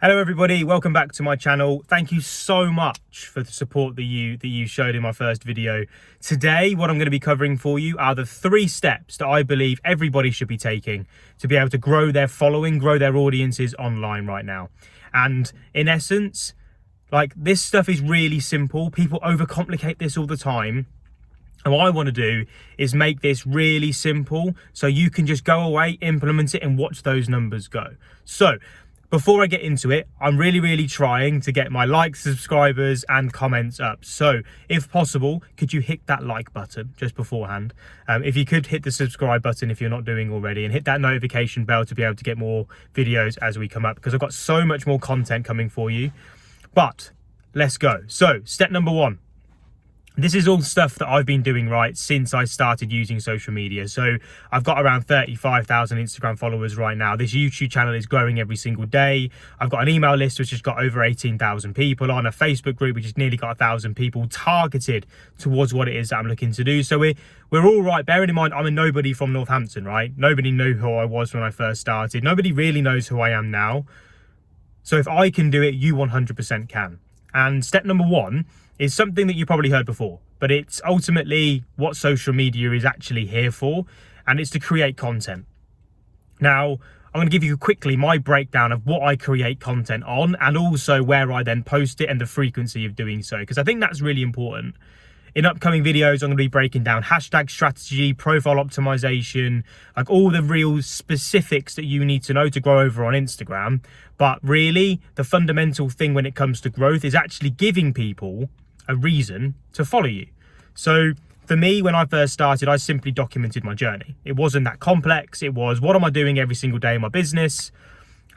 Hello everybody, welcome back to my channel. Thank you so much for the support that you showed in my first video. Today, what I'm going to be covering for you are the 3 steps that I believe everybody should be taking to be able to grow their following, grow their audiences online right now. And in essence, like, this stuff is really simple. People overcomplicate this all the time. And what I want to do is make this really simple so you can just go away, implement it, and watch those numbers go. So before I get into it, I'm really trying to get my likes, subscribers and comments up. So if possible, could you hit that like button just beforehand? If you could hit the subscribe button if you're not doing already, and hit that notification bell to be able to get more videos as we come up, because I've got so much more content coming for you. But let's go. So step number 1. This is all stuff that I've been doing right since I started using social media. So I've got around 35,000 Instagram followers right now. This YouTube channel is growing every single day. I've got an email list which has got over 18,000 people on, a Facebook group which has nearly got 1,000 people targeted towards what it is that I'm looking to do. So we're all right. Bearing in mind, I'm a nobody from Northampton, right? Nobody knew who I was when I first started. Nobody really knows who I am now. So if I can do it, you 100% can. And step number 1 is something that you probably heard before, but it's ultimately what social media is actually here for, and it's to create content. Now, I'm going to give you quickly my breakdown of what I create content on, and also where I then post it and the frequency of doing so, because I think that's really important. In upcoming videos, I'm going to be breaking down hashtag strategy, profile optimization, like all the real specifics that you need to know to grow over on Instagram. But really, the fundamental thing when it comes to growth is actually giving people a reason to follow you. So for me, when I first started, I simply documented my journey. It wasn't that complex. It was, what am I doing every single day in my business?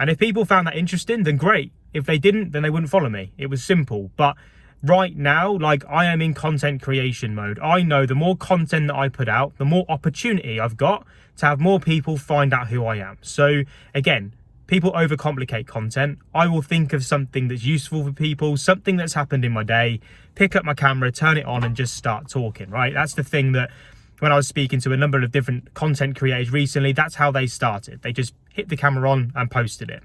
And if people found that interesting, then great. If they didn't, then they wouldn't follow me. It was simple. But right now, like, I am in content creation mode. I know the more content that I put out, the more opportunity I've got to have more people find out who I am. So again, people overcomplicate content. I will think of something that's useful for people, something that's happened in my day, pick up my camera, turn it on and just start talking, right? That's the thing that when I was speaking to a number of different content creators recently, that's how they started. They just hit the camera on and posted it.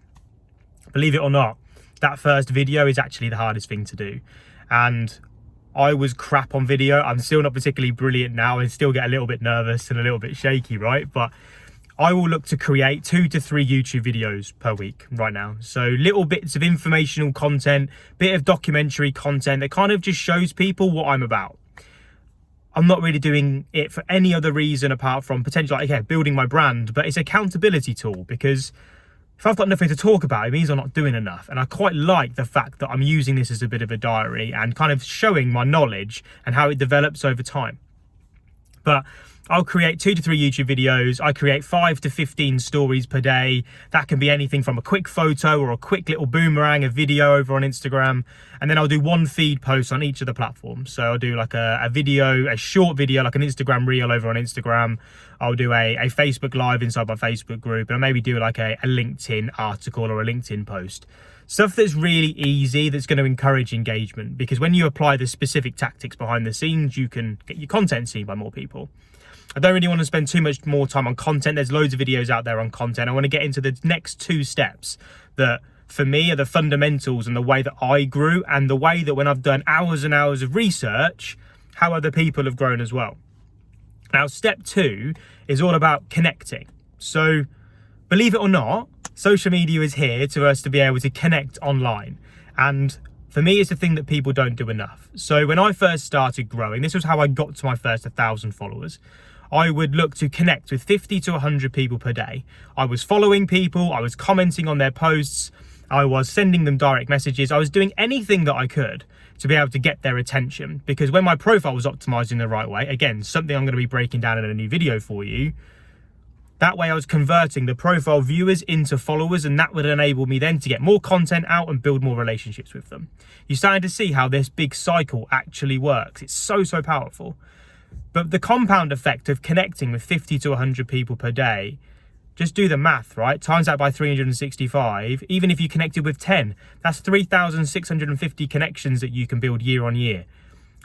Believe it or not, that first video is actually the hardest thing to do. And I was crap on video. I'm still not particularly brilliant now and still get a little bit nervous and a little bit shaky, right? But I will look to create 2 to 3 YouTube videos per week right now. So little bits of informational content, bit of documentary content that kind of just shows people what I'm about. I'm not really doing it for any other reason apart from potentially, like, okay, building my brand, but it's an accountability tool, because if I've got nothing to talk about, it means I'm not doing enough. And I quite like the fact that I'm using this as a bit of a diary and kind of showing my knowledge and how it develops over time. But I'll create 2 to 3 YouTube videos. I create 5 to 15 stories per day. That can be anything from a quick photo or a quick little boomerang, a video over on Instagram. And then I'll do 1 feed post on each of the platforms. So I'll do like a video, a short video, like an Instagram reel over on Instagram. I'll do a Facebook live inside my Facebook group. And I'll maybe do like a LinkedIn article or a LinkedIn post. Stuff that's really easy, that's going to encourage engagement. Because when you apply the specific tactics behind the scenes, you can get your content seen by more people. I don't really want to spend too much more time on content. There's loads of videos out there on content. I want to get into the next 2 steps that for me are the fundamentals and the way that I grew, and the way that when I've done hours and hours of research, how other people have grown as well. Now, step 2 is all about connecting. So believe it or not, social media is here to us to be able to connect online. And for me, it's the thing that people don't do enough. So when I first started growing, this was how I got to my first 1,000 followers. I would look to connect with 50 to 100 people per day. I was following people, I was commenting on their posts, I was sending them direct messages, I was doing anything that I could to be able to get their attention. Because when my profile was optimized in the right way, again, something I'm going to be breaking down in a new video for you, that way I was converting the profile viewers into followers, and that would enable me then to get more content out and build more relationships with them. You're starting to see how this big cycle actually works. It's so powerful. But the compound effect of connecting with 50 to 100 people per day, just do the math, right? Times that by 365. Even if you connected with 10, that's 3,650 connections that you can build year on year.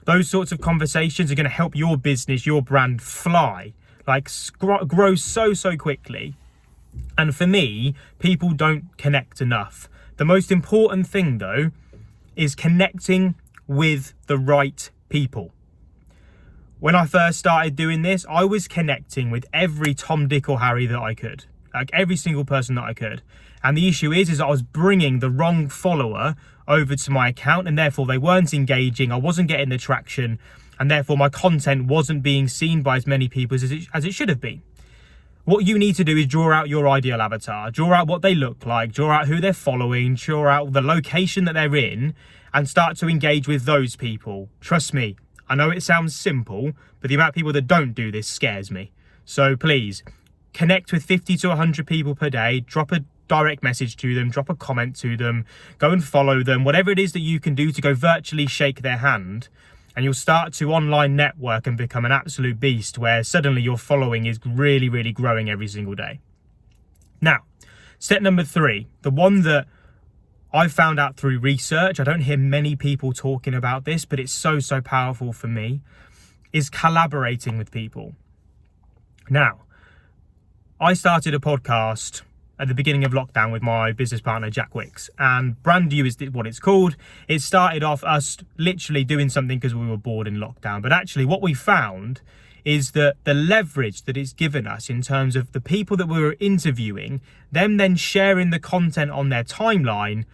Those sorts of conversations are going to help your business, your brand fly, like grow so quickly. And for me, people don't connect enough. The most important thing though is connecting with the right people. When I first started doing this, I was connecting with every Tom, Dick or Harry that I could. Like every single person that I could. And the issue is I was bringing the wrong follower over to my account, and therefore they weren't engaging. I wasn't getting the traction, and therefore my content wasn't being seen by as many people as it should have been. What you need to do is draw out your ideal avatar, draw out what they look like, draw out who they're following, draw out the location that they're in, and start to engage with those people. Trust me, I know it sounds simple, but the amount of people that don't do this scares me. So please, connect with 50 to 100 people per day, drop a direct message to them, drop a comment to them, go and follow them, whatever it is that you can do to go virtually shake their hand, and you'll start to online network and become an absolute beast where suddenly your following is really, really growing every single day. Now, step number 3, the one that I found out through research, I don't hear many people talking about this, but it's so, so powerful for me, is collaborating with people. Now, I started a podcast at the beginning of lockdown with my business partner, Jack Wicks, and Brand New is what it's called. It started off us literally doing something because we were bored in lockdown. But actually what we found is that the leverage that it's given us in terms of the people that we were interviewing, them then sharing the content on their timeline,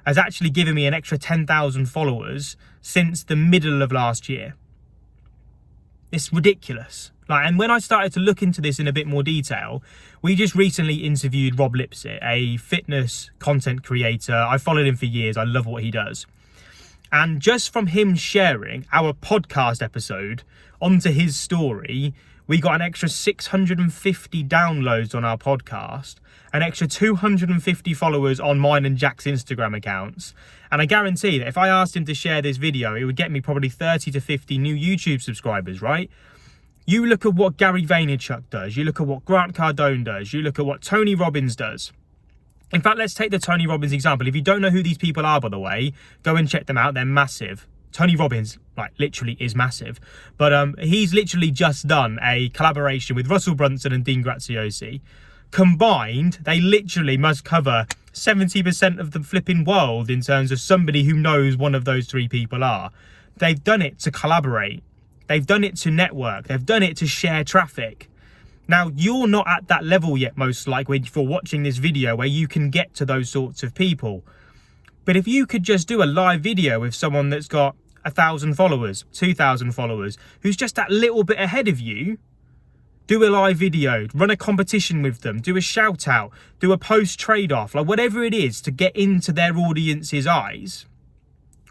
has actually given me an extra 10,000 followers since the middle of last year. It's ridiculous. And when I started to look into this in a bit more detail, we just recently interviewed Rob Lipsett, a fitness content creator. I followed him for years. I love what he does. And just from him sharing our podcast episode onto his story, we got an extra 650 downloads on our podcast, an extra 250 followers on mine and Jack's Instagram accounts. And I guarantee that if I asked him to share this video, it would get me probably 30 to 50 new YouTube subscribers, right? You look at what Gary Vaynerchuk does, you look at what Grant Cardone does, you look at what Tony Robbins does. In fact, let's take the Tony Robbins example. If you don't know who these people are, by the way, go and check them out. They're massive. Tony Robbins, literally is massive. But he's literally just done a collaboration with Russell Brunson and Dean Graziosi. Combined, they literally must cover 70% of the flipping world in terms of somebody who knows one of those 3 people are. They've done it to collaborate. They've done it to network. They've done it to share traffic. Now, you're not at that level yet, most likely, for watching this video where you can get to those sorts of people. But if you could just do a live video with someone that's got 1,000 followers, 2,000 followers, who's just that little bit ahead of you, do a live video, run a competition with them, do a shout out, do a post trade-off, whatever it is to get into their audience's eyes,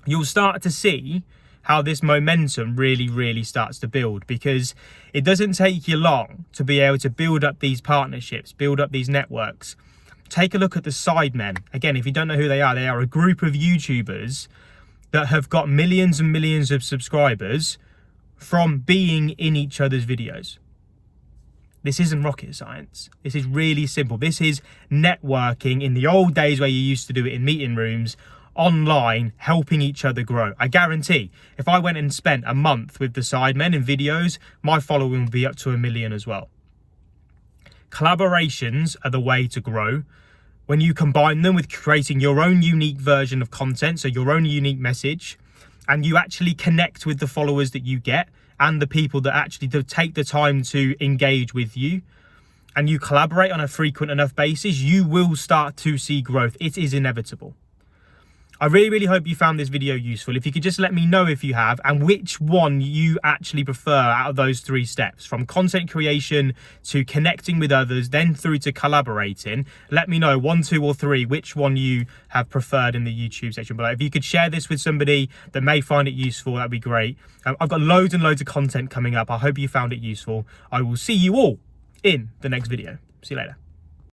you'll start to see how this momentum really, really starts to build, because it doesn't take you long to be able to build up these partnerships, build up these networks. Take a look at the Sidemen. Again, if you don't know who they are a group of YouTubers that have got millions and millions of subscribers from being in each other's videos. This isn't rocket science. This is really simple. This is networking in the old days where you used to do it in meeting rooms, online, helping each other grow. I guarantee if I went and spent a month with the Sidemen in videos, my following would be up to 1 million as well. Collaborations are the way to grow. When you combine them with creating your own unique version of content, so your own unique message, and you actually connect with the followers that you get and the people that actually do take the time to engage with you, and you collaborate on a frequent enough basis, you will start to see growth. It is inevitable. I really, really hope you found this video useful. If you could just let me know if you have, and which one you actually prefer out of those 3 steps, from content creation to connecting with others, then through to collaborating. Let me know 1, 2 or 3, which one you have preferred in the YouTube section below. If you could share this with somebody that may find it useful, that'd be great. I've got loads and loads of content coming up. I hope you found it useful. I will see you all in the next video. See you later.